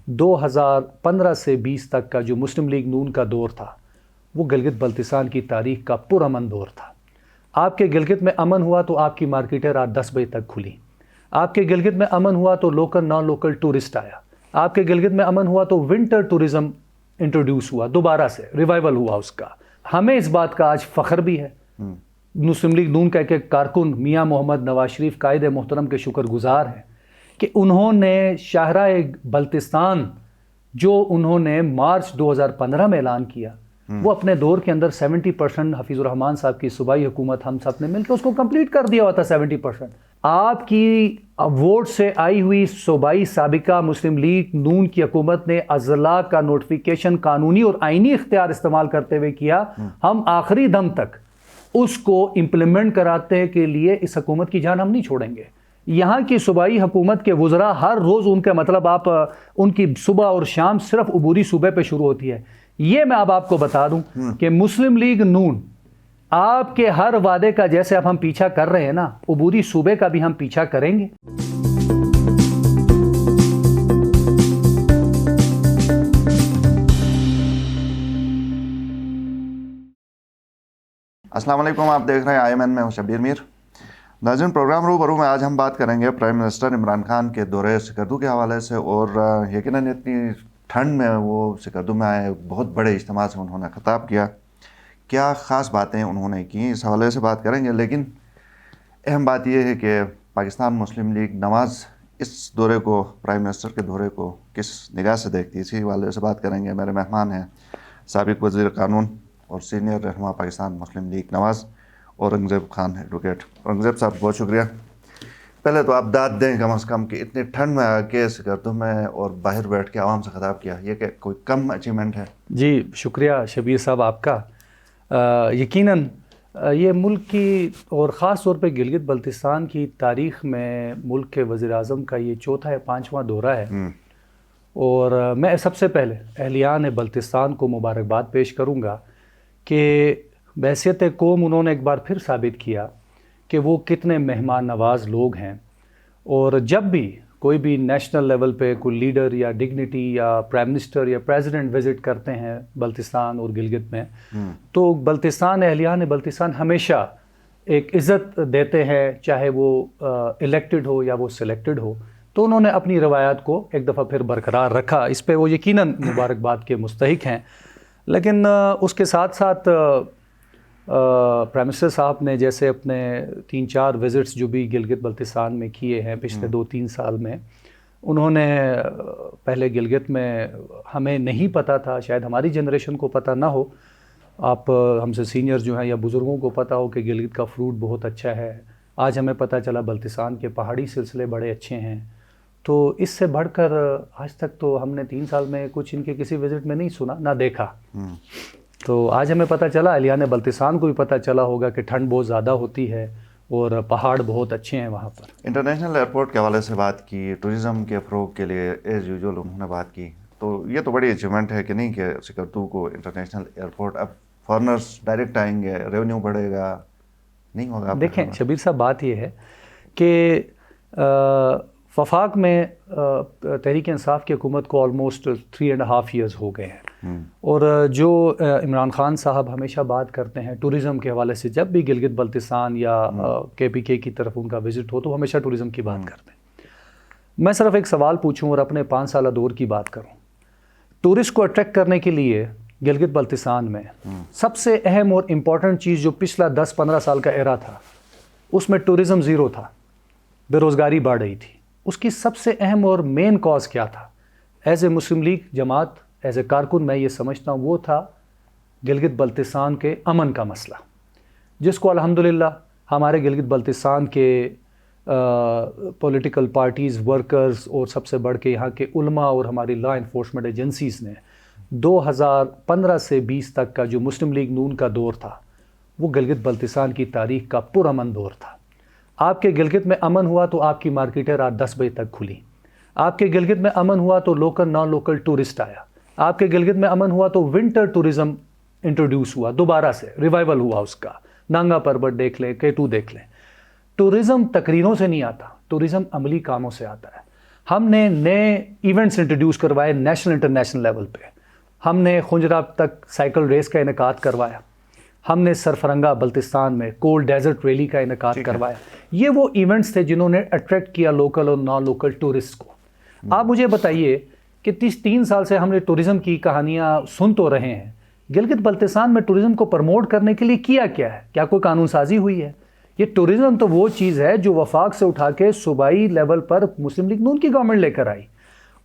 2015 से 20 तक का जो मुस्लिम लीग नून का दौर था वो गिलगित बल्तिस्तान की तारीख का पुरअमन दौर था। आपके गिलगित में अमन हुआ तो आपकी मार्केटें रात 10 बजे तक खुली। आपके गिलगित में अमन हुआ तो लोकल नॉन लोकल टूरिस्ट आया। आपके गिलगित में अमन हुआ तो विंटर टूरिज्म इंट्रोड्यूस हुआ, दोबारा से रिवाइवल हुआ उसका। हमें इस बात का आज फ़ख्र भी है। मुस्लिम लीग नून का एक कारकुन मियाँ मोहम्मद नवाज शरीफ कायद मोहतरम के शुक्रगुजार हैं कि उन्होंने शाहराए बल्तिस्तान जो उन्होंने मार्च 2015 में ऐलान किया वो अपने दौर के अंदर 70% हफीजुर रहमान साहब की सूबाई हुकूमत हम सब ने मिलकर उसको कंप्लीट कर दिया हुआ था। 70% आपकी वोट से आई हुई सूबाई साबिका मुस्लिम लीग नून की हुकूमत ने अजला का नोटिफिकेशन कानूनी और आईनी इख्तियार इस्तेमाल करते हुए किया। हम आखिरी दम तक उसको इम्प्लीमेंट कराते के लिए इस हुकूमत की जान हम नहीं छोड़ेंगे। यहाँ की सूबाई हुकूमत के वज़रा हर रोज़ उनके मतलब आप उनकी सुबह और शाम सिर्फ अबूरी सूबे पे शुरू होती है। ये मैं अब आपको बता दूं कि मुस्लिम लीग नून आपके हर वादे का जैसे अब हम पीछा कर रहे हैं ना, अबूरी सूबे का भी हम पीछा करेंगे। अस्सलाम वालेकुम, आप देख रहे हैं IMN में हूं शब्बीर मीर। नाज़रीन, प्रोग्राम रूबरू में आज हम बात करेंगे प्राइम मिनिस्टर इमरान खान के दौरे सिकरदू के हवाले से। और यकीनन इतनी ठंड में वो सिकरदू में आए, बहुत बड़े इज्तिमा से उन्होंने ख़िताब किया, क्या ख़ास बातें उन्होंने की, इस हवाले से बात करेंगे। लेकिन अहम बात यह है कि पाकिस्तान मुस्लिम लीग नवाज़ इस दौरे को, प्राइम मिनिस्टर के दौरे को किस निगाह से देखती है, इसी हवाले से बात करेंगे। मेरे मेहमान हैं साबिक़ वज़ीर कानून और सीनियर रहनुमा पाकिस्तान मुस्लिम लीग नवाज़ औरंगज़ेब खान एडवोकेट। औरंगज़ेब साहब, बहुत शुक्रिया। पहले तो आप दाद दें कम से कम कि इतने ठंड में आके सिकरदू में और बाहर बैठ के आवाम से ख़िताब किया, ये क्या कोई कम अचीवमेंट है? जी शुक्रिया शबीर साहब आपका। यकीनन ये मुल्क की और ख़ास तौर पे गिलगित बल्तिस्तान की तारीख़ में मुल्क के वज़ीर आज़म का ये चौथा या पाँचवां दौरा है। और मैं सबसे पहले अहलियान बल्तिस्तान को मुबारकबाद पेश करूँगा कि बहैसियत कौम उन्होंने एक बार फिर साबित किया कि वो कितने मेहमान नवाज़ लोग हैं। और जब भी कोई भी नेशनल लेवल पे कोई लीडर या डिग्निटी या प्राइम मिनिस्टर या प्रेसिडेंट विज़िट करते हैं बल्तिस्तान और गिलगित में, तो बल्तिस्तान अहलियान बल्तिस्तान हमेशा एक इज़्ज़त देते हैं, चाहे वो इलेक्टेड हो या वो सिलेक्टेड हो। तो उन्होंने अपनी रवायात को एक दफ़ा फिर बरकरार रखा, इस पर वो यकीनन मुबारकबाद के मुस्तहिक हैं। लेकिन उसके साथ साथ प्राइम मिनिस्टर साहब ने जैसे अपने 3-4 विज़िट्स जो भी गिलगित बल्तिस्तान में किए हैं पिछले 2-3 साल में, उन्होंने पहले गिलगित में हमें नहीं पता था, शायद हमारी जनरेशन को पता ना हो, आप हमसे सीनियर जो हैं या बुज़ुर्गों को पता हो कि गिलगित का फ्रूट बहुत अच्छा है। आज हमें पता चला बल्तिस्तान के पहाड़ी सिलसिले बड़े अच्छे हैं। तो इससे बढ़कर आज तक तो हमने 3 साल में कुछ इनके किसी विज़िट में नहीं सुना ना देखा। तो आज हमें पता चला, अहलियान बल्तिस्तान को भी पता चला होगा कि ठंड बहुत ज़्यादा होती है और पहाड़ बहुत अच्छे हैं वहाँ पर। इंटरनेशनल एयरपोर्ट के हवाले से बात की, टूरिज़म के फ़रोग के लिए एज़ यूजुअल उन्होंने बात की। तो ये तो बड़ी अचीवमेंट है कि नहीं कि सिकरदू को इंटरनेशनल एयरपोर्ट, अब फॉरनर्स डायरेक्ट आएंगे, रेवेन्यू बढ़ेगा, नहीं होगा? देखें शबीर साहब, बात ये है कि वफाक में तहरीक इंसाफ की हुकूमत को ऑलमोस्ट 3.5 ईयर्स हो गए हैं। और जो इमरान खान साहब हमेशा बात करते हैं टूरिज़म के हवाले से, जब भी गिलगित बल्तिस्तान या KPK की तरफ उनका विज़िट हो तो हमेशा टूरिज़म की बात करते हैं। मैं सिर्फ एक सवाल पूछूं और अपने 5 साल दौर की बात करूं। टूरिस्ट को अट्रैक्ट करने के लिए गिलगित बल्तिस्तान में सबसे अहम और इम्पॉर्टेंट चीज़ जो पिछला 10-15 साल का एरा था, उसमें टूरिज़म ज़ीरो था, बेरोज़गारी बढ़ रही थी। उसकी सबसे अहम और मेन कॉज क्या था? एज ए मुस्लिम लीग जमात, एज ए कारकुन मैं ये समझता हूँ वो था गिलगित बल्तिस्तान के अमन का मसला, जिसको अल्हम्दुलिल्लाह हमारे गिलगित बल्तिस्तान के पॉलिटिकल पार्टीज़, वर्कर्स और सबसे बढ़ के यहाँ के उलमा और हमारी लॉ इन्फोर्समेंट एजेंसीज़ ने 2015 से 20 तक का जो मुस्लिम लीग नून का दौर था वो गिलगित बल्तिस्तान की तारीख का पुरअमन दौर था। आपके गिलगित में अमन हुआ तो आपकी मार्केटें रात 10 बजे तक खुली। आपके गिलगित में अमन हुआ तो लोकल नॉन लोकल टूरिस्ट आया। आपके गिलगित में अमन हुआ तो विंटर टूरिज्म इंट्रोड्यूस हुआ, दोबारा से रिवाइवल हुआ उसका। नांगा पर्वत देख लें, K2 देख लें। टूरिज़्म तकरीरों से नहीं आता, टूरिज़्म अमली कामों से आता है। हमने नए इवेंट्स इंट्रोड्यूस करवाए नेशनल इंटरनेशनल लेवल पे। हमने खुंजरा तक साइकिल रेस का इनेकाद करवाया। हमने सरफरंगा बल्तिस्तान में कोल्ड डेजर्ट रैली का इनेकाद करवाया। ये वो इवेंट्स थे जिन्होंने अट्रैक्ट किया लोकल और नॉन लोकल टूरिस्ट को। आप मुझे बताइए कि 3 साल से हमने टूरिज़्म की कहानियाँ सुन तो रहे हैं, गिलगित बल्तिस्तान में टूरिज़्म को प्रमोट करने के लिए किया क्या है? क्या कोई कानून साजी हुई है? ये टूरिज़्म तो वो चीज़ है जो वफाक से उठा के सूबाई लेवल पर मुस्लिम लीग नून की गवर्नमेंट लेकर आई,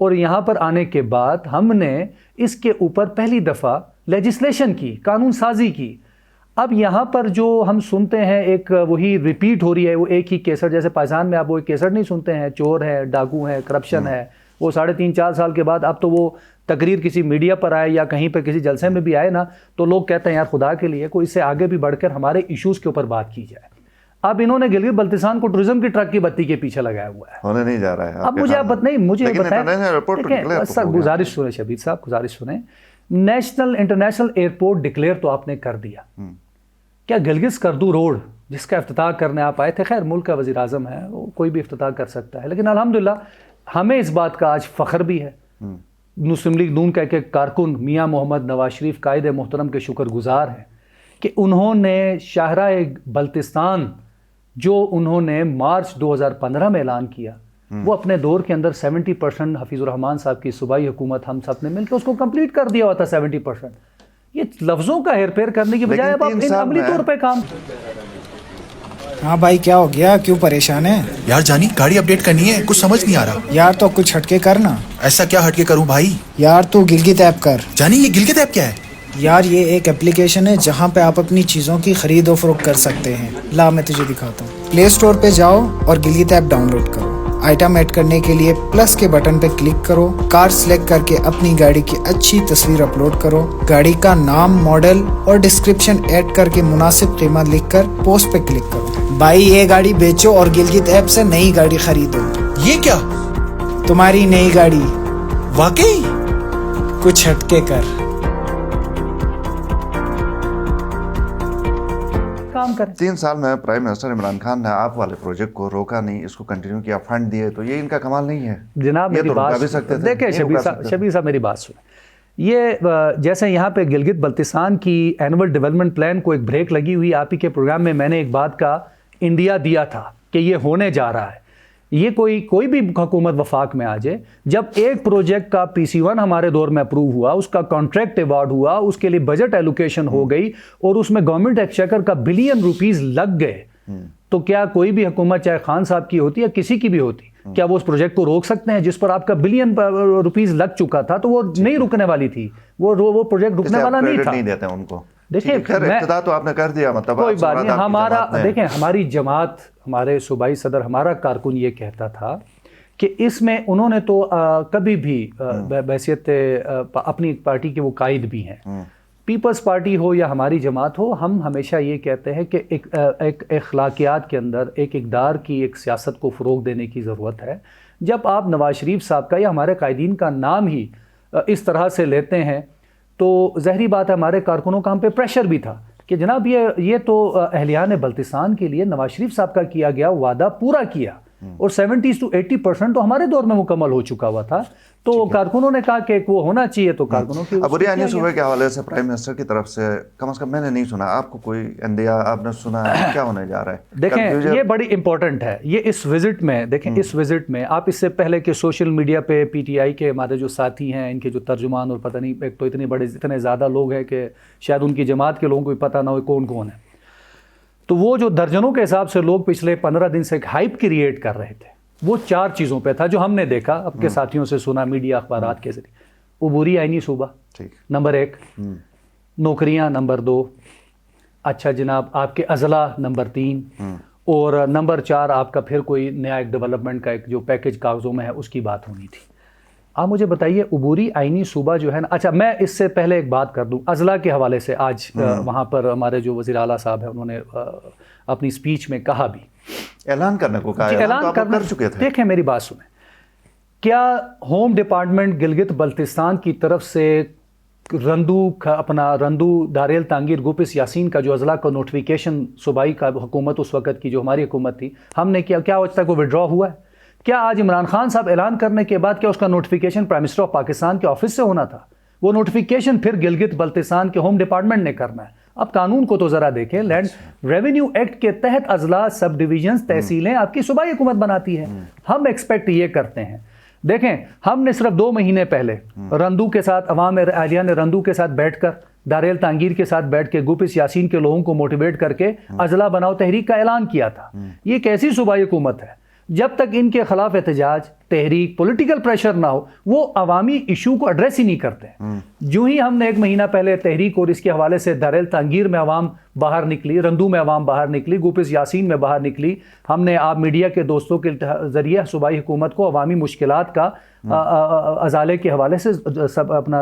और यहाँ पर आने के बाद हमने इसके ऊपर पहली दफ़ा लेजिस्लेशन की, कानून साजी की। अब यहाँ पर जो हम सुनते हैं एक वही रिपीट हो रही है, वो एक ही केसर, जैसे पाकिस्तान में आप वो एक केसर नहीं सुनते हैं, चोर है, डाकू है, करप्शन है, वो 3.5-4 साल के बाद अब तो वो तकरीर किसी मीडिया पर आए या कहीं पर किसी जलसे में भी आए ना, तो लोग कहते हैं यार खुदा के लिए कोई इससे आगे भी बढ़कर हमारे इश्यूज़ के ऊपर बात की जाए। अब इन्होंने गिलगित बल्तिस्तान को टूरिज्म की ट्रक की बत्ती के पीछे लगाया हुआ है, होने नहीं जा रहा है। अब मुझे आप बताइए, मुझे बताएं, गुजारिश सुने शबीर साहब, गुजारिश सुने, नेशनल इंटरनेशनल एयरपोर्ट डिक्लेयर तो आपने कर दिया, क्या गिलगित स्कर्दू रोड जिसका इफ्तिताह करने आप आए थे, खैर मुल्क का वज़ीर आज़म है, वो कोई भी इफ्तिताह कर सकता है, लेकिन अल्हम्दुलिल्लाह हमें इस बात का आज फ़ख्र भी है, मुस्लिम लीग नून का एक कारकुन मियाँ मोहम्मद नवाज शरीफ कायद मोहतरम के शुक्रगुजार हैं कि उन्होंने शाहराए बल्तिस्तान जो उन्होंने मार्च 2015 में ऐलान किया, वो अपने दौर के अंदर 70% हफीज़ुर रहमान साहब की सूबाई हुकूमत हम सब ने मिलकर उसको कंप्लीट कर दिया हुआ था 70%। ये लफ्ज़ों का हेर फेर करने की बजाय अब आप इन अमली तौर पे काम। हाँ भाई क्या हो गया, क्यों परेशान है? यार जानी गाड़ी अपडेट करनी है, कुछ समझ नहीं आ रहा। यार तो कुछ हटके करना। ऐसा क्या हटके करूं भाई? यार तू गिलगित ऐप कर। जानी ये गिलगित ऐप क्या है? यार ये एक एप्लीकेशन है जहाँ पे आप अपनी चीज़ों की खरीद और फरोख्त कर सकते हैं। ला मैं तुझे दिखाता हूँ। प्ले स्टोर पे जाओ और गिलगित ऐप डाउनलोड करो। आइटम ऐड करने के लिए प्लस के बटन पे क्लिक करो। कार सिलेक्ट करके अपनी गाड़ी की अच्छी तस्वीर अपलोड करो। गाड़ी का नाम, मॉडल और डिस्क्रिप्शन ऐड करके मुनासिब कीमत लिखकर पोस्ट पे क्लिक करो। भाई ये गाड़ी बेचो और गिलगित ऐप से नई गाड़ी खरीदो। ये क्या? तुम्हारी नई गाड़ी। वाकई? कुछ हटके कर। काम करें। 3 साल में प्राइम मिनिस्टर इमरान खान ने आप वाले प्रोजेक्ट को रोका नहीं, इसको कंटिन्यू किया, फंड दिए, तो ये इनका कमाल नहीं है जनाब? ये मेरी तो रुका भी बात सकते थे। देखिए शबीर साहब मेरी बात सुने, ये जैसे यहाँ पे गिलगित बल्तिस्तान की एनुअल डेवलपमेंट प्लान को एक ब्रेक लगी हुई, आप ही के प्रोग्राम में मैंने एक बात का इंडिया दिया था कि ये होने जा रहा है। ये कोई भी हुकूमत वफाक में आ जाए, जब एक प्रोजेक्ट का PC1 हमारे दौर में अप्रूव हुआ, उसका कॉन्ट्रैक्ट अवार्ड हुआ, उसके लिए बजट एलोकेशन हो गई और उसमें गवर्नमेंट एक्सचेकर का बिलियन रुपीस लग गए, तो क्या कोई भी हुकूमत चाहे खान साहब की होती या किसी की भी होती, क्या वो उस प्रोजेक्ट को रोक सकते हैं जिस पर आपका बिलियन रुपीस लग चुका था? तो वो नहीं रुकने वाली थी, वो प्रोजेक्ट रुकने वाला नहीं था। नहीं देते उनको। देखिए इब्तिदा तो आपने कर दिया, मतलब कोई बात नहीं, हमारा देखें, हमारी जमात, हमारे सूबाई सदर, हमारा कारकुन ये कहता था कि इसमें उन्होंने तो कभी भी बहैसियत अपनी पार्टी के वो कायद भी हैं, पीपल्स पार्टी हो या हमारी जमात हो, हम हमेशा ये कहते हैं कि एक अखलाकियात के अंदर एक इक़दार की एक सियासत को फ़रोग़ देने की ज़रूरत है। जब आप नवाज शरीफ साहब का या हमारे कायदीन का नाम ही इस तरह से लेते हैं तो ज़हरी बात है हमारे कारकुनों का हम पे प्रेशर भी था कि जनाब ये तो अहलियान बल्तिस्तान के लिए नवाज शरीफ साहब का किया गया वादा पूरा किया और 70 से 80% तो हमारे दौर में मुकम्मल हो चुका हुआ था, तो कारकुनों ने कहा कि वो होना चाहिए, तो कारकुनों की अब रियानी सूबे के हवाले से प्राइम मिनिस्टर की तरफ से कम मैंने नहीं सुना, आपको कोई इंडिया आपने सुना है क्या होने जा रहा है? देखें ये बड़ी इंपॉर्टेंट है, ये इस विजिट में देखें, इस विजिट में आप इससे पहले के सोशल मीडिया पे PTI के हमारे जो साथी हैं, इनके जो तर्जुमान और पता नहीं, एक तो इतने ज़्यादा लोग हैं कि शायद उनकी जमात के लोगों को भी पता ना हो कौन कौन है, तो वो जो दर्जनों के हिसाब से लोग पिछले 15 दिन से एक हाइप क्रिएट कर रहे थे, वो 4 चीज़ों पे था जो हमने देखा, आपके साथियों से सुना, मीडिया अखबारात के जरिए। उबूरी आइनी सूबा नंबर 1, नौकरियां नंबर 2, अच्छा जनाब आपके अजला नंबर 3, और नंबर 4 आपका फिर कोई नया एक डेवलपमेंट का एक जो पैकेज कागज़ों में है उसकी बात होनी थी। आप मुझे बताइए उबूरी आइनी सूबा जो है ना, अच्छा मैं इससे पहले एक बात कर दूं अजला के हवाले से, आज वहाँ पर हमारे जो वज़ीर आला साहब हैं उन्होंने अपनी स्पीच में कहा भी, ऐलान करने को कहा, ऐलान तो कर चुके थे। देखें मेरी बात सुने, क्या होम डिपार्टमेंट गिलगित बल्तिस्तान की तरफ से रंदू दारेल तांगीर गुपिस यासीन का जो अजला का नोटिफिकेशन सूबाई का हुकूमत उस वक़्त की जो हमारी हुकूमत थी, हमने क्या आज तक वो विड्रॉ हुआ है? क्या आज इमरान खान साहब ऐलान करने के बाद क्या उसका notification prime minister of Pakistan के ऑफिस से होना था? वो नोटिफिकेशन फिर गिलगित बल्तिस्तान के होम डिपार्टमेंट ने करना है। अब कानून को तो जरा देखें, लैंड रेवेन्यू एक्ट के तहत अजला, सब डिवीजन, तहसीलें आपकी सूबाई हुकूमत बनाती है। हम एक्सपेक्ट ये करते हैं, देखें हमने सिर्फ 2 महीने पहले रंदू के साथ, अवाम आलिया ने रंदू के साथ बैठकर, दारेल तांगीर के साथ बैठ के गुपिस यासीन के लोगों को मोटिवेट करके अजला बनाओ तहरीक का ऐलान किया था। ये कैसी सूबाई हुकूमत है? जब तक इनके खिलाफ एहतजाज, तहरीक, पॉलिटिकल प्रेशर ना हो, वो अवामी इशू को एड्रेस ही नहीं करते। जो ही हमने 1 महीना पहले तहरीक और इसके हवाले से दारेल तांगीर में अवाम बाहर निकली, रंदू में अवाम बाहर निकली, गुपिस यासीन में बाहर निकली, हमने आप मीडिया के दोस्तों के जरिए सूबाई हुकूमत को अवामी मुश्किलात का अजाले के हवाले से सब अपना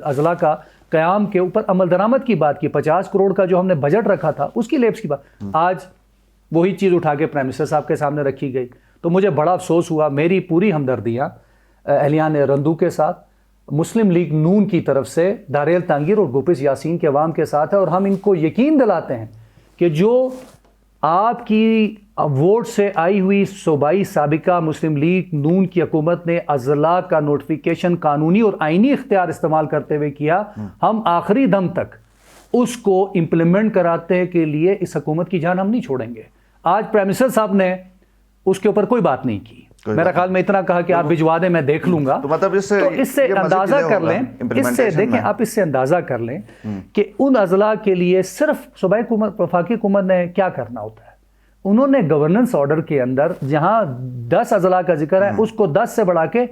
अजला का क़याम के ऊपर अमल दरामद की बात की। 50 करोड़ का जो हमने बजट रखा था उसकी लेप्स की बात आज वही चीज़ उठा के प्राइम मिनिस्टर साहब के सामने रखी गई। तो मुझे बड़ा अफसोस हुआ। मेरी पूरी हमदर्दियाँ अहलियान रंदू के साथ, मुस्लिम लीग नून की तरफ से दारेल तांगीर और गुपिस यासीन के अवाम के साथ है, और हम इनको यकीन दिलाते हैं कि जो आपकी वोट से आई हुई सूबाई साबिका मुस्लिम लीग नून की हुकूमत ने अजला का नोटिफिकेशन कानूनी और आइनी इख्तियार इस्तेमाल करते हुए किया, हम आखिरी दम तक उसको इम्प्लीमेंट कराते के लिए इस हुकूमत की जान हम नहीं छोड़ेंगे। आज प्राइम मिनिस्टर साहब ने उसके ऊपर कोई बात नहीं की। मेरा ख्याल में इतना कहा कि आप भिजवा दें, मैं देख लूंगा। तो मतलब इससे अंदाजा कर लें, इससे देखें आप, इससे अंदाजा कर लें कि उन अजला के लिए सिर्फ सूबाई हुकूमत, वफाकी हुकूमत ने क्या करना होता है। उन्होंने गवर्नेंस ऑर्डर के अंदर जहां 10 अजला का जिक्र है उसको 10 से बढ़ा के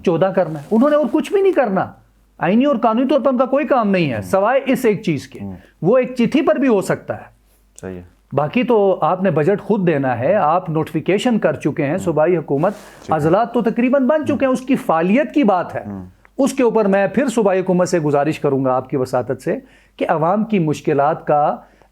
14 करना है। उन्होंने और कुछ भी नहीं करना। आईनी और कानूनी तौर पर उनका कोई काम नहीं है सवाए इस एक चीज के। वो एक चिट्ठी पर भी हो सकता है। सही है। बाकी तो आपने बजट खुद देना है, आप नोटिफिकेशन कर चुके हैं, सूबाई हुकूमत अजलात तो तकरीबन बन चुके हैं, उसकी फालियत की बात है। उसके ऊपर मैं फिर सूबाई हुकूमत से गुजारिश करूंगा आपकी वसातत से कि अवाम की मुश्किलात का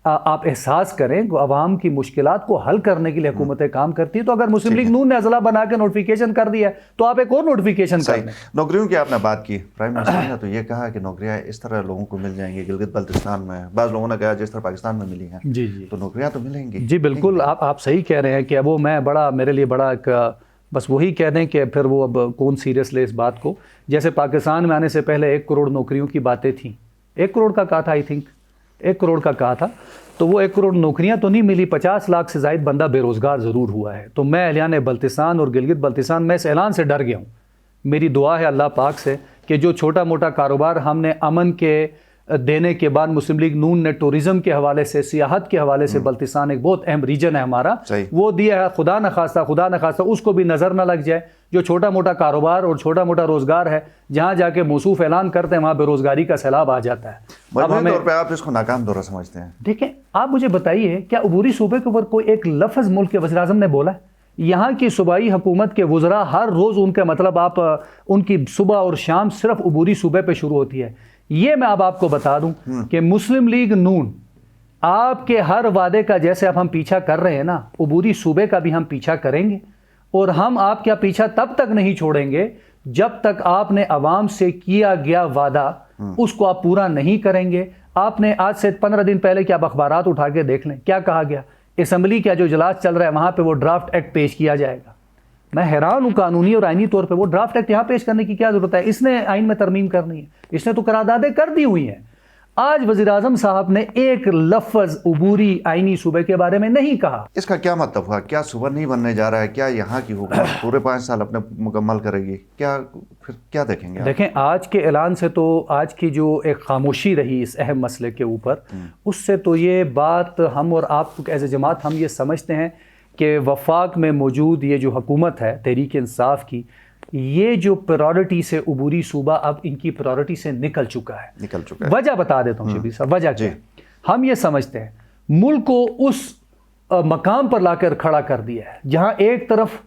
आप एहसास करें। अवाम की मुश्किलात को हल करने के लिए हुकूमतें काम करती है। तो अगर मुस्लिम लीग नून ने अजला बना के नोटिफिकेशन कर दिया तो आप एक और नोटिफिकेशन कर दें। नौकरियों की आपने बात की, प्राइम मिनिस्टर ने तो ये कहा कि नौकरियां इस तरह लोगों को मिल जाएंगी गिलगित बल्तिस्तान में। बाज़ लोगों ने कहा जिस तरह पाकिस्तान में मिली हैं। जी जी, तो नौकरियां तो मिलेंगी। जी बिल्कुल, आप सही कह रहे हैं कि अब वो मैं बड़ा, मेरे लिए बड़ा एक बस वही कह दें कि फिर वो अब कौन सीरियस ले इस बात को। जैसे पाकिस्तान में आने से पहले 1 करोड़ नौकरियों की बातें थी, 1 करोड़ का कहा था, आई थिंक 1 करोड़ का कहा था, तो वो 1 करोड़ नौकरियां तो नहीं मिली, 50 लाख से ज़ायद बंदा बेरोज़गार ज़रूर हुआ है। तो मैं अहलियान बल्तिस्तान और गिलगित बल्तिस्तान में इस ऐलान से डर गया हूँ। मेरी दुआ है अल्लाह पाक से कि जो छोटा मोटा कारोबार हमने अमन के देने के बाद मुस्लिम लीग नून ने टूरिज़म के हवाले से, सियाहत के हवाले से, बल्तिस्तान एक बहुत अहम रीजन है हमारा, वो दिया है। खुदा न खास्ता उसको भी नज़र न लग जाए। जो छोटा मोटा कारोबार और छोटा मोटा रोज़गार है, जहाँ जाके मौसूफ ऐलान करते हैं वहाँ बेरोज़गारी का सैलाब आ जाता है। अब हमें तौर पे आप इसको नाकाम दौरा समझते हैं? देखें, आप मुझे बताइए, क्या अबूरी सूबे के ऊपर कोई एक लफ्ज़ मुल्क के वज़ीर आज़म ने बोला है? यहाँ की सूबाई हुकूमत के वज़रा हर रोज़ उनका मतलब आप उनकी सुबह और शाम सिर्फ अबूरी सूबे पे शुरू होती है। ये मैं अब आपको बता दूं कि मुस्लिम लीग नून आपके हर वादे का जैसे अब हम पीछा कर रहे हैं ना, अबूरी सूबे का भी हम पीछा करेंगे। और हम आपका पीछा तब तक नहीं छोड़ेंगे जब तक आपने अवाम से किया गया वादा उसको आप पूरा नहीं करेंगे। आपने आज से 15 दिन पहले क्या अखबारात उठा के देख लें, क्या कहा गया? असम्बली का जो इजलास चल रहा है वहाँ पे वो ड्राफ्ट एक्ट पेश किया जाएगा। मैं हैरान हूँ, कानूनी और आइनी तौर पे वो ड्राफ्ट एक्ट यहाँ पेश करने की क्या जरूरत है? इसने आइन में तरमीम करनी है, इसने तो करारदादें कर दी हुई हैं। आज वज़ीर आज़म साहब ने एक लफ्ज़ अबूरी आइनी सूबे के बारे में नहीं कहा। इसका क्या मतलब हुआ? क्या सूबा नहीं बनने जा रहा है? क्या यहाँ की हुकूमत पूरे 5 साल अपने मुकम्मल करेगी? क्या फिर क्या देखेंगे? देखें, आज के ऐलान से तो आज की जो एक खामोशी रही इस अहम मसले के ऊपर, उससे तो ये बात हम और आप एज ए जमात हम ये समझते हैं कि वफाक में मौजूद ये जो हुकूमत है तहरीक इंसाफ की, ये जो प्रायोरिटी से अबूरी सूबा अब इनकी प्रायोरिटी से निकल चुका है। वजह बता देता हूँ शबीर साहब, वजह क्या? हम ये समझते हैं मुल्क को उस मकाम पर लाकर खड़ा कर दिया है जहाँ एक तरफ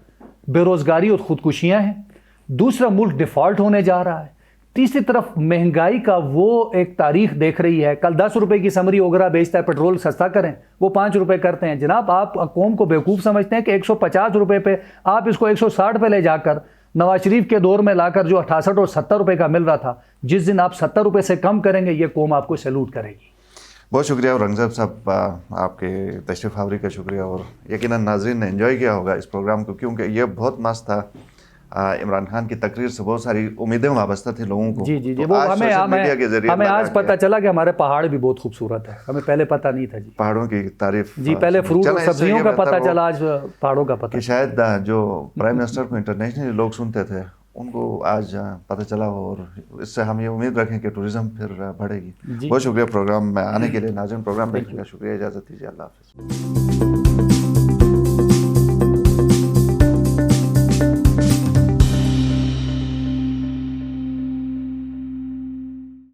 बेरोज़गारी और ख़ुदकुशियाँ हैं, दूसरा मुल्क डिफ़ॉल्ट होने जा रहा है, तीसरी तरफ महंगाई का वो एक तारीख देख रही है। कल 10 रुपए की समरी ओगरा बेचता है, पेट्रोल सस्ता करें, वो 5 रुपए करते हैं। जनाब, आप कौम को बेवकूफ़ समझते हैं कि 150 रुपए पे आप इसको 160 पे ले जाकर नवाज शरीफ के दौर में लाकर जो 68 और 70 रुपए का मिल रहा था, जिस दिन आप 70 रुपए से कम करेंगे ये कौम आपको सैल्यूट करेगी। बहुत शुक्रिया और रंगज़ब साहब आपके तशरीफ़ आवरी का शुक्रिया। और यकीनन नाज़रीन ने एंजॉय किया होगा इस प्रोग्राम को, क्योंकि ये बहुत मस्त था। इमरान खान की तकरीर से बहुत सारी उम्मीदें वाबस्ता थी लोगों को। जी जी जी, तो वो आज सोशल मीडिया के जरिए हमें लगा आज कि पता चला कि हमारे पहाड़ भी बहुत खूबसूरत है, हमें पहले पता नहीं था जी। पहाड़ों की तारीफ जी, पहले फ्रूट और चलें, इससे सब्जियों ये का बेहतर पता हो चला, आज पहाड़ों का पता कि शायद जो प्राइम मिनिस्टर को इंटरनेशनली लोग सुनते थे उनको आज पता चला हो, और इससे हम ये उम्मीद रखें कि टूरिज़्म फिर बढ़ेगी। जी। बहुत शुक्रिया प्रोग्राम में आने के लिए। नाज़रीन, प्रोग्राम देखने का शुक्रिया। इजाज़त दीजिए। अल्लाह हाफ़िज़।